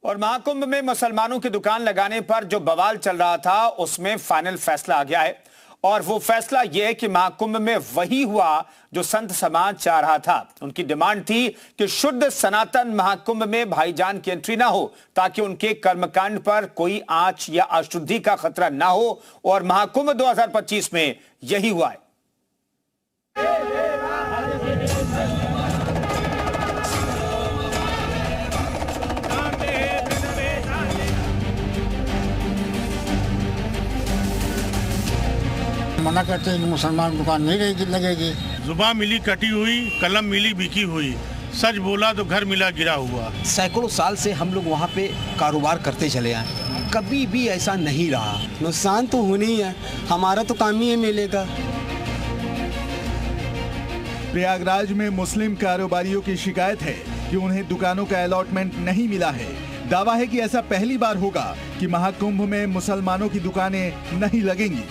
और महाकुंभ में मुसलमानों की दुकान लगाने पर जो बवाल चल रहा था उसमें फाइनल फैसला आ गया है। और वो फैसला यह है कि महाकुंभ में वही हुआ जो संत समाज चाह रहा था। उनकी डिमांड थी कि शुद्ध सनातन महाकुंभ में भाईजान की एंट्री ना हो, ताकि उनके कर्मकांड पर कोई आंच या अशुद्धि का खतरा ना हो। और महाकुंभ 2025 में यही हुआ है। मना करते हैं कि मुसलमान दुकान नहीं लगेगी। जुबान मिली कटी हुई, कलम मिली बिकी हुई, सच बोला तो घर मिला गिरा हुआ। सैकड़ों साल से हम लोग वहाँ पे कारोबार करते चले आए, कभी भी ऐसा नहीं रहा। नुकसान तो होनी ही है, हमारा तो काम ही है मेले का। प्रयागराज में मुस्लिम कारोबारियों की शिकायत है कि उन्हें दुकानों का अलॉटमेंट नहीं मिला है। दावा है कि ऐसा पहली बार होगा कि महाकुंभ में मुसलमानों की दुकानें नहीं लगेंगी।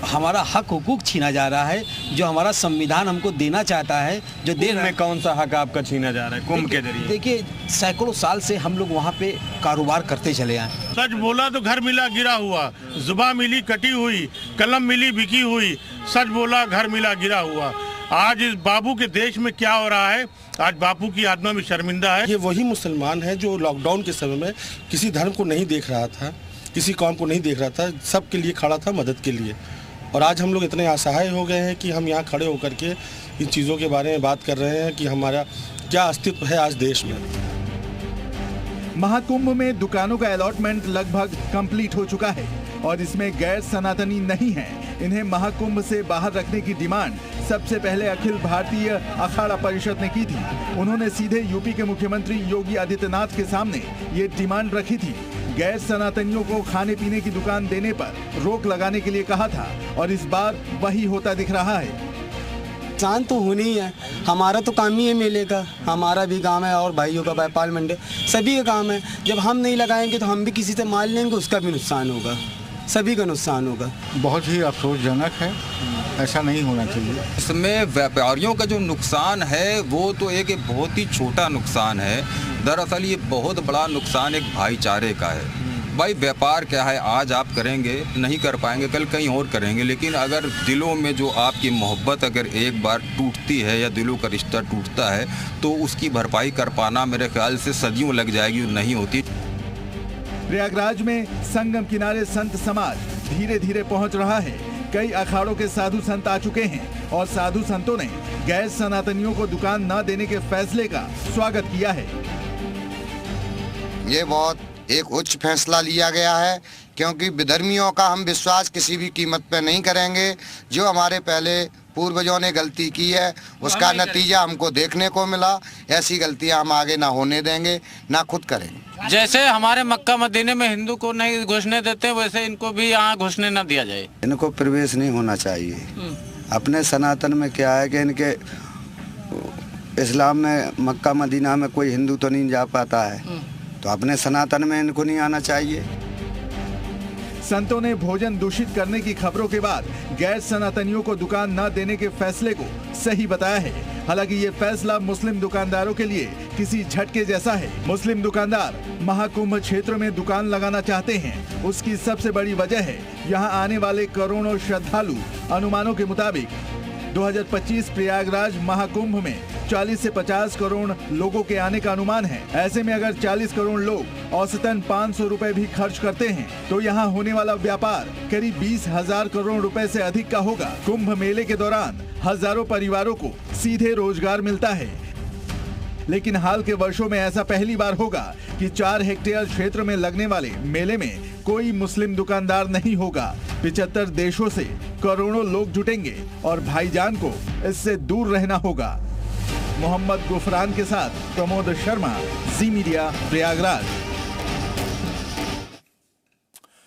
हमारा हक हुकूक छीना जा रहा है, जो हमारा संविधान हमको देना चाहता है, जो दे रहा है। कौन सा हक आपका छीना जा रहा है कुंभ के जरिए? देखिए, सैकड़ों साल से हम लोग वहाँ पे कारोबार करते चले आए। सच बोला तो घर मिला गिरा हुआ, जुबान मिली कटी हुई, कलम मिली बिकी हुई, सच बोला घर मिला गिरा हुआ। आज इस बाबू के देश में क्या हो रहा है, आज बापू की आत्मा में शर्मिंदा है। ये वही मुसलमान है जो लॉकडाउन के समय में किसी धर्म को नहीं देख रहा था, किसी कौम को नहीं देख रहा था, सबके लिए खड़ा था, मदद के लिए। और आज हम लोग इतने असहाय हो गए हैं कि हम यहाँ खड़े होकर के इन चीज़ों के बारे में बात कर रहे हैं कि हमारा क्या अस्तित्व है आज देश में। महाकुंभ में दुकानों का अलॉटमेंट लगभग कंप्लीट हो चुका है और इसमें गैर सनातनी नहीं है। इन्हें महाकुंभ से बाहर रखने की डिमांड सबसे पहले अखिल भारतीय अखाड़ा परिषद ने की थी। उन्होंने सीधे यूपी के मुख्यमंत्री योगी आदित्यनाथ के सामने ये डिमांड रखी थी। गैर सनातनियों को खाने पीने की दुकान देने पर रोक लगाने के लिए कहा था और इस बार वही होता दिख रहा है। नुकसान तो होनी ही है, हमारा तो काम ही है मेले का। हमारा भी काम है और भाइयों का व्यापार मंडे सभी का काम है। जब हम नहीं लगाएंगे तो हम भी किसी से माल लेंगे, उसका भी नुकसान होगा, सभी का नुकसान होगा। बहुत ही अफसोसजनक है, ऐसा नहीं होना चाहिए। इसमें व्यापारियों का जो नुकसान है वो तो एक बहुत ही छोटा नुकसान है। दरअसल ये बहुत बड़ा नुकसान एक भाईचारे का है। भाई व्यापार क्या है, आज आप करेंगे नहीं कर पाएंगे, कल कहीं और करेंगे, लेकिन अगर दिलों में जो आपकी मोहब्बत अगर एक बार टूटती है या दिलों का रिश्ता टूटता है तो उसकी भरपाई कर पाना मेरे ख्याल से सदियों लग जाएगी, नहीं होती। प्रयागराज में संगम किनारे संत समाज धीरे धीरे पहुंच रहा है। कई अखाड़ों के साधु संत आ चुके हैं और साधु संतों ने गैर सनातनियों को दुकान न देने के फैसले का स्वागत किया है। ये बहुत एक उच्च फैसला लिया गया है, क्योंकि विधर्मियों का हम विश्वास किसी भी कीमत पे नहीं करेंगे। जो हमारे पहले पूर्वजों ने गलती की है उसका नतीजा हमको देखने को मिला। ऐसी गलतियां हम आगे ना होने देंगे, ना खुद करेंगे। जैसे हमारे मक्का मदीने में हिंदू को नहीं घुसने देते, वैसे इनको भी यहाँ घुसने न दिया जाए। इनको प्रवेश नहीं होना चाहिए। अपने सनातन में क्या है कि इनके इस्लाम में मक्का मदीना में कोई हिंदू तो नहीं जा पाता है, तो अपने सनातन में इनको नहीं आना चाहिए। संतों ने भोजन दूषित करने की खबरों के बाद गैर सनातनियों को दुकान न देने के फैसले को सही बताया है। हालांकि ये फैसला मुस्लिम दुकानदारों के लिए किसी झटके जैसा है। मुस्लिम दुकानदार महाकुंभ क्षेत्र में दुकान लगाना चाहते हैं। उसकी सबसे बड़ी वजह है यहाँ आने वाले करोड़ों श्रद्धालु। अनुमानों के मुताबिक 2025 प्रयागराज महाकुंभ में 40 से 50 करोड़ लोगों के आने का अनुमान है। ऐसे में अगर 40 करोड़ लोग औसतन 500 रुपए भी खर्च करते हैं तो यहाँ होने वाला व्यापार करीब 20,000 करोड़ रुपए से अधिक का होगा। कुंभ मेले के दौरान हजारों परिवारों को सीधे रोजगार मिलता है, लेकिन हाल के वर्षों में ऐसा पहली बार होगा कि 4 हेक्टेयर क्षेत्र में लगने वाले मेले में कोई मुस्लिम दुकानदार नहीं होगा। 75 देशों से करोड़ों लोग जुटेंगे और भाईजान को इससे दूर रहना होगा। मोहम्मद गुफरान के साथ प्रमोद शर्मा, जी मीडिया, प्रयागराज।